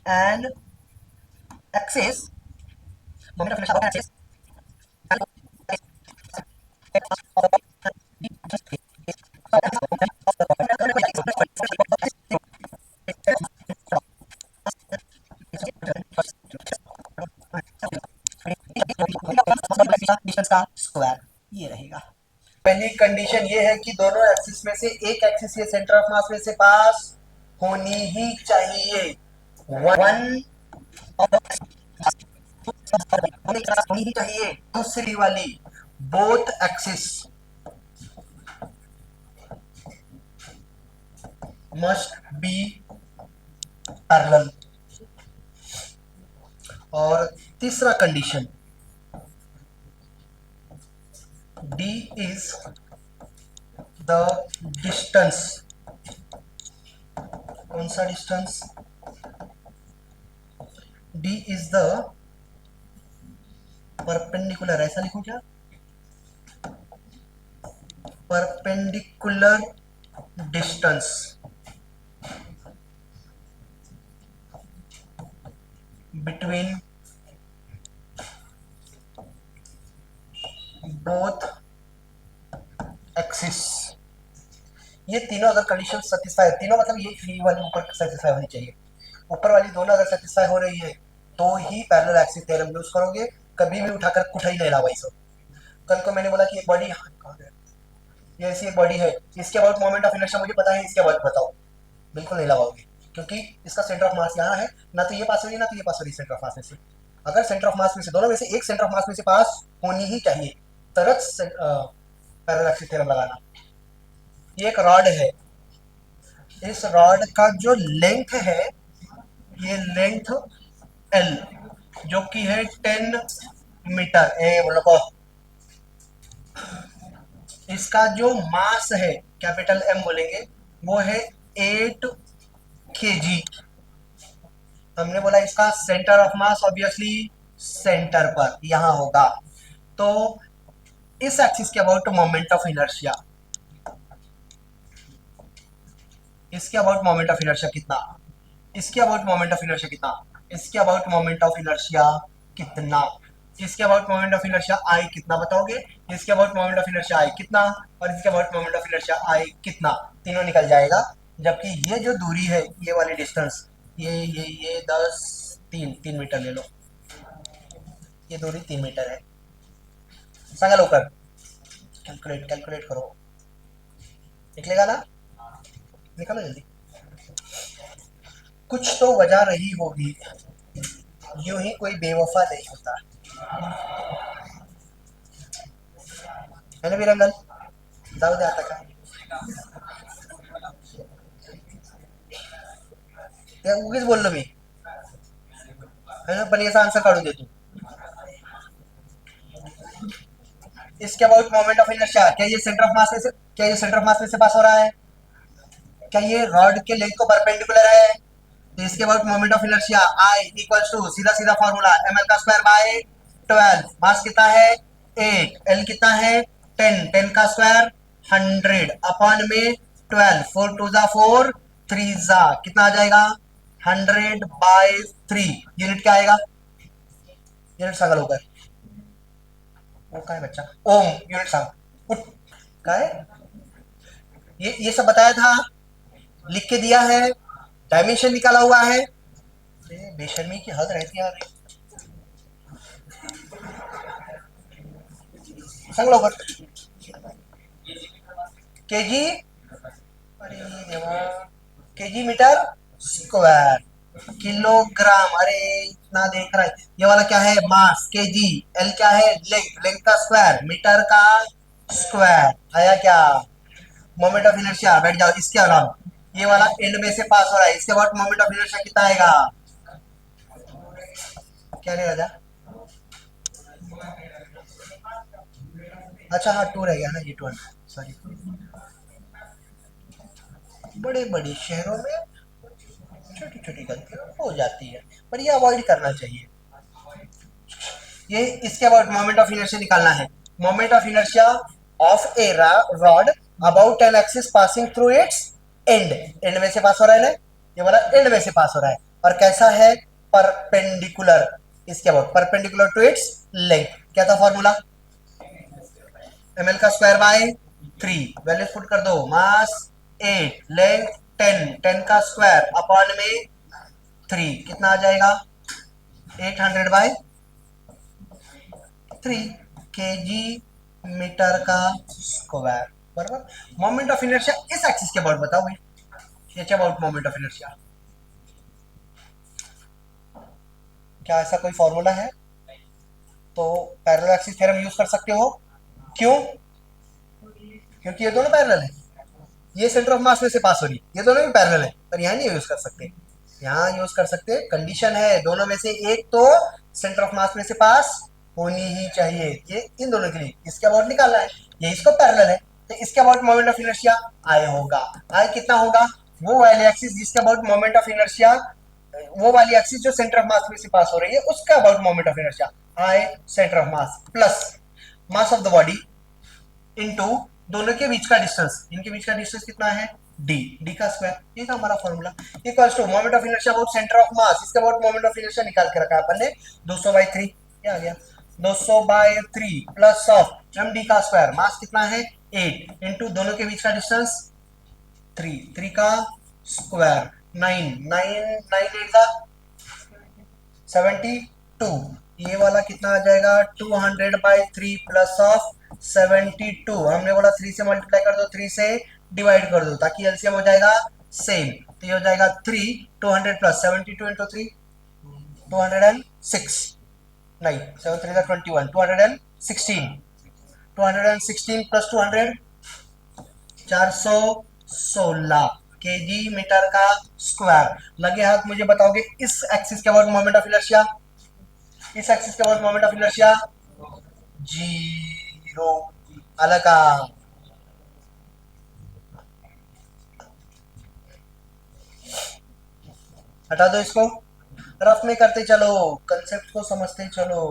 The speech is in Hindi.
an axis moment of inertia of an axis distance का स्क्वायर ये रहेगा। पहली कंडीशन ये है कि दोनों एक्सिस में से एक एक्सिस ये सेंटर ऑफ मास में से पास होनी ही चाहिए। वन होनी ही चाहिए। दूसरी वाली both axis must be parallel. और तीसरा condition d is the distance। कौन सा distance? d is the perpendicular, ऐसा लिखूं क्या? Perpendicular distance between both axis. ये तीनों अगर कंडीशन सेटिस्फाई, तीनों मतलब ये वाली ऊपर सेटिस्फाई होनी चाहिए। ऊपर वाली दोनों अगर सेटिस्फाई हो रही है तो ही पैरेलल एक्सिस थ्योरम यूज करोगे। कभी भी उठाकर कुछ ही नहीं लावा इसे। कल को मैंने बोला कि एक बॉडी, ये ऐसी एक बॉडी है, इसके अबाउट मोमेंट ऑफ इनर्शिया मुझे पता है, इसके अबाउट बताओ, बिल्कुल नहीं लगाओगे, क्योंकि इसका सेंटर ऑफ मास यहाँ है, ना तो ये पास हो रही है ना तो ये पास हो रही है सेंटर ऑफ मास में से। अगर सेंटर ऑफ मास में से, दोनों में से एक सेंटर ऑफ मास में से पास होनी ही चाहिए, तरह पैरेलल एक्सिस थ्योरम लगाना। ये एक रॉड है, इस रॉड का जो लेंथ है, ये लेंथ एल जो कि है 10 मीटर, ए बोलो को। इसका जो मास है, कैपिटल एम बोलेंगे, वो है 8 केजी। हमने बोला इसका centre of mass obviously centre पर यहां होगा। तो इस एक्सिस के अबाउट मोमेंट ऑफ इनर्शिया, इसके अबाउट मोमेंट ऑफ इनर्शिया कितना, इसके अबाउट मोमेंट ऑफ इनर्शिया कितना, इसके अबाउट मोमेंट ऑफ इनर्शिया कितना, इसके अबाउट मोमेंट ऑफ इनर्शिया आई कितना बताओगे, इसके अबाउट मोमेंट ऑफ इनर्शिया आई कितना, और इसके अबाउट मोमेंट ऑफ इनर्शिया आई कितना, तीनों निकल जाएगा। जबकि ये जो दूरी है, ये वाली डिस्टेंस, ये 3 मीटर ले लो, ये दूरी 3 मीटर है। संगा होकर कैलकुलेट करो, निकलेगा ना? निकालो जल्दी। कुछ तो वजह रही होगी, यूं ही कोई बेवफा नहीं होता है ना बिरंगल? जाऊ दे आता का या उगीच बोललो मी, है ना? पण याचा आंसर काढून दे तू। इसके अबाउट मोमेंट ऑफ इनर्शिया, क्या ये सेंटर ऑफ मास में से, क्या ये सेंटर ऑफ मास में से पास हो रहा है? क्या ये रॉड के लेंथ को परपेंडिकुलर है? तो इसके about moment of inertia I equals to, सीधा सीधा फॉर्मूला, एम एल का स्क्वायर बाय 12। मास कितना है? 8। एल कितना है? 10। 10 का स्क्वायर 100 अपॉन में 12। 4 टू जा 4, 3 जा कितना आ जाएगा? 100/3। यूनिट क्या आएगा? यूनिट सांगा लवकर। वो काय बच्चा, ओम यूनिट सांग उठ। काय ये सब बताया था, लिख के दिया है, डायमेंशन निकाला हुआ है। बेशर्मी की हद रहती है। सांग लवकर। केजी, अरे देवा, केजी मीटर स्क्वायर, किलोग्राम, अरे इतना देख रहा है। ये वाला क्या है? मास, केजी। एल क्या है? लेंथ, लेंथ का स्क्वायर, मीटर का स्क्वायर आया क्या? मोमेंट ऑफ इनर्शिया, बैठ जाओ। इसके अलावा ये वाला एंड में से पास हो रहा है, इसके बाद मोमेंट ऑफ इनर्शिया कितना आएगा? क्या रे राजा? अच्छा हाँ, 2 रह गया ना, ये 2, सॉरी। बड़े बड़े शहरों में छोटी छोटी गलतियां हो जाती है, पर ये अवॉइड करना चाहिए। ये इसके अबाउट मोमेंट ऑफ इनर्शिया निकालना है। Moment of inertia of A rod about an axis passing through it's and. And में से पास हो रहा है ना, ये वाला एंड में से पास हो रहा है। और कैसा है, परपेंडिकुलर इसके about, perpendicular to its length. क्या था फॉर्मूला, ml का स्क्वायर बाय 3, वैल्यूज पुट कर दो, मास 8, लेंथ 10, 10 का स्क्वायर अपॉन में 3, कितना आ जाएगा 800 बाय 3 केजी मीटर का स्क्वायर, बराबर। मोमेंट ऑफ इनर्शिया इस एक्सिस के अबाउट बताओ भाई, ये अबाउट मोमेंट ऑफ इनर्शिया, क्या ऐसा कोई फॉर्मूला है? तो पैरेलल एक्सिस थ्योरम यूज कर सकते हो, क्यों? क्योंकि ये दोनों पैरेलल है, ये सेंटर ऑफ मास में से पास हो रही है, ये दोनों भी पैरेलल है, पर यहाँ नहीं यूज कर सकते, यहाँ यूज कर सकते, कंडीशन है दोनों में से एक तो सेंटर ऑफ मास में से पास होनी ही चाहिए, ये इन दोनों के लिए, इसके अबाउट निकालना है, ये इसको पैरेलल है, तो इसके अबाउट मोमेंट ऑफ इनर्शिया आई होगा, आई कितना होगा, वो वाली एक्सिस जिसके अबाउट मोमेंट ऑफ इनर्शिया, वो वाली एक्सिस जो सेंटर ऑफ मास में से पास हो रही है उसका about moment of inertia, I centre of mass plus mass of the body into दोनों के बीच का डिस्टेंस, इनके बीच का डिस्टेंस कितना है, डी, डी का स्क्वायर, ये था हमारा formula, equals to moment of inertia about centre of mass, इसके अबाउट मोमेंट ऑफ इनर्शिया निकाल के रखा है अपन ने 200/3, क्या आ गया 200/3 प्लस ऑफ एम डी का स्क्वायर, मास कितना है 8 इनटू दोनों के बीच का डिस्टेंस 3, 3 का स्क्वायर 9, 9 9 8 का 72, ये वाला कितना आ जाएगा 200/3 प्लस ऑफ 72, हमने बोला 3 से मल्टीप्लाई कर दो, 3 से डिवाइड कर दो ताकि एलसीएम हो जाएगा सेम, तो ये हो जाएगा 3, 200 प्लस 72 इंटू 3 206, नहीं 7 3 21, 216, 216 प्लस 200 416 केजी मीटर का स्क्वायर। लगे हाथ मुझे बताओगे इस एक्सिस के अबाउट मोमेंट ऑफ इनर्शिया, इस एक्सिस के अबाउट मोमेंट ऑफ इनर्शिया 0, अलग का, हटा दो इसको, रफ में करते चलो, कंसेप्ट को समझते चलो।